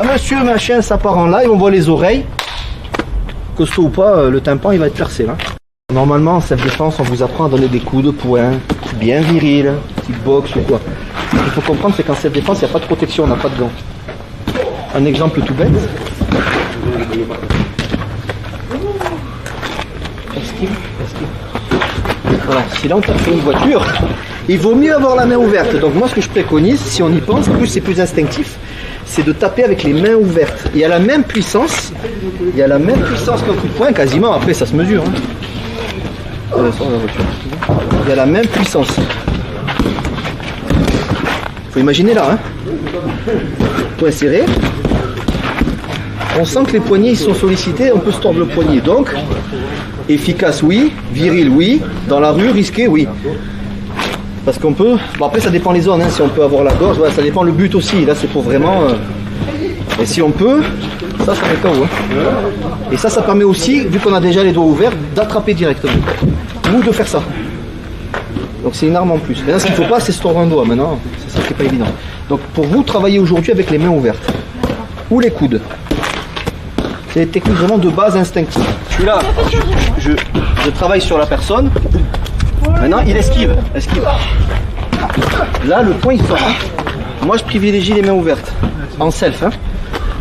Monsieur machin, ça part en live, on voit les oreilles. Costaud ou pas, le tympan il va être percé là. Normalement en self-défense, on vous apprend à donner des coups de poing, bien viril, petite boxe ou quoi. Ce qu'il faut comprendre, c'est qu'en self-défense, il n'y a pas de protection, on n'a pas de gants. Un exemple tout bête. Esquive. Voilà, si là on tape sur une voiture, il vaut mieux avoir la main ouverte. Donc moi ce que je préconise, si on y pense, plus c'est plus instinctif, c'est de taper avec les mains ouvertes. Il y a la même puissance, qu'un coup de poing, quasiment, après ça se mesure. Hein. Il y a la même puissance. Faut imaginer là, hein. Poing serré. On sent que les poignets ils sont sollicités, on peut se tordre le poignet. Donc, efficace oui, viril oui, dans la rue risqué oui. Parce qu'on peut, bon après ça dépend les zones, hein. Si on peut avoir la gorge, voilà, ça dépend le but aussi, là c'est pour vraiment, et si on peut, ça met KO. Hein. Et ça permet aussi, vu qu'on a déjà les doigts ouverts, d'attraper directement, ou de faire ça. Donc c'est une arme en plus. Maintenant ce qu'il ne faut pas c'est se tordre un doigt, maintenant c'est ça qui n'est pas évident. Donc pour vous, travaillez aujourd'hui avec les mains ouvertes, ou les coudes. C'est des techniques vraiment de base instinctive. Je suis là, je travaille sur la personne. Maintenant, il esquive. Là, le point, il sort. Moi, je privilégie les mains ouvertes. En self. Hein.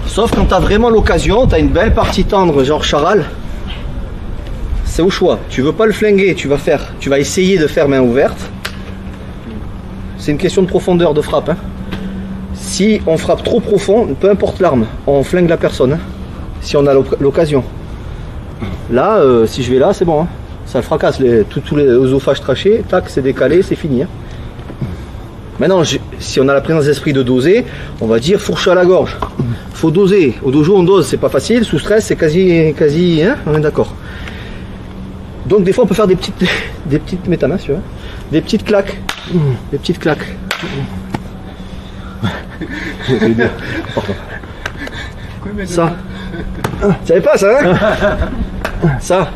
Sauf quand tu as vraiment l'occasion, tu as une belle partie tendre, genre charal. C'est au choix. Tu veux pas le flinguer, tu vas essayer de faire main ouverte. C'est une question de profondeur de frappe. Hein. Si on frappe trop profond, peu importe l'arme, on flingue la personne. Hein. Si on a l'occasion. Là, si je vais là, c'est bon. Hein. Ça le fracasse, tous les œsophages trachés, tac, c'est décalé, c'est fini. Hein. Maintenant, si on a la présence d'esprit de doser, on va dire fourche à la gorge. Faut doser. Au dojo, on dose, c'est pas facile. Sous stress, c'est quasi, hein, on est d'accord. Donc, des fois, on peut faire des petites métanas, tu vois, des petites claques. Des petites claques. Ça. Tu savais pas ça, hein?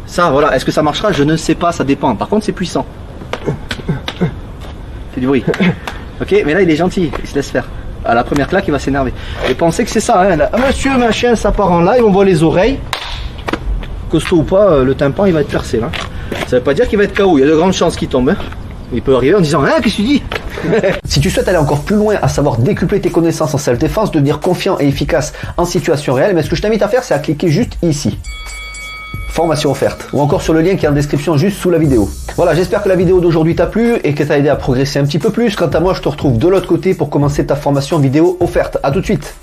Ça, voilà. Est-ce que ça marchera? Je ne sais pas, ça dépend. Par contre, c'est puissant. C'est du bruit. Ok, mais là, il est gentil. Il se laisse faire. À la première claque, il va s'énerver. Et pensez que c'est ça, hein? Là, monsieur machin, ça part en live, on voit les oreilles. Costaud ou pas, le tympan, il va être percé, là. Ça veut pas dire qu'il va être KO. Il y a de grandes chances qu'il tombe. Hein? Il peut arriver en disant, hein, qu'est-ce que tu dis? Si tu souhaites aller encore plus loin, à savoir décupler tes connaissances en self-défense, devenir confiant et efficace en situation réelle, mais ce que je t'invite à faire, c'est à cliquer juste ici. Formation offerte, ou encore sur le lien qui est en description juste sous la vidéo. Voilà, j'espère que la vidéo d'aujourd'hui t'a plu et que t'a aidé à progresser un petit peu plus. Quant à moi, je te retrouve de l'autre côté pour commencer ta formation vidéo offerte. À tout de suite.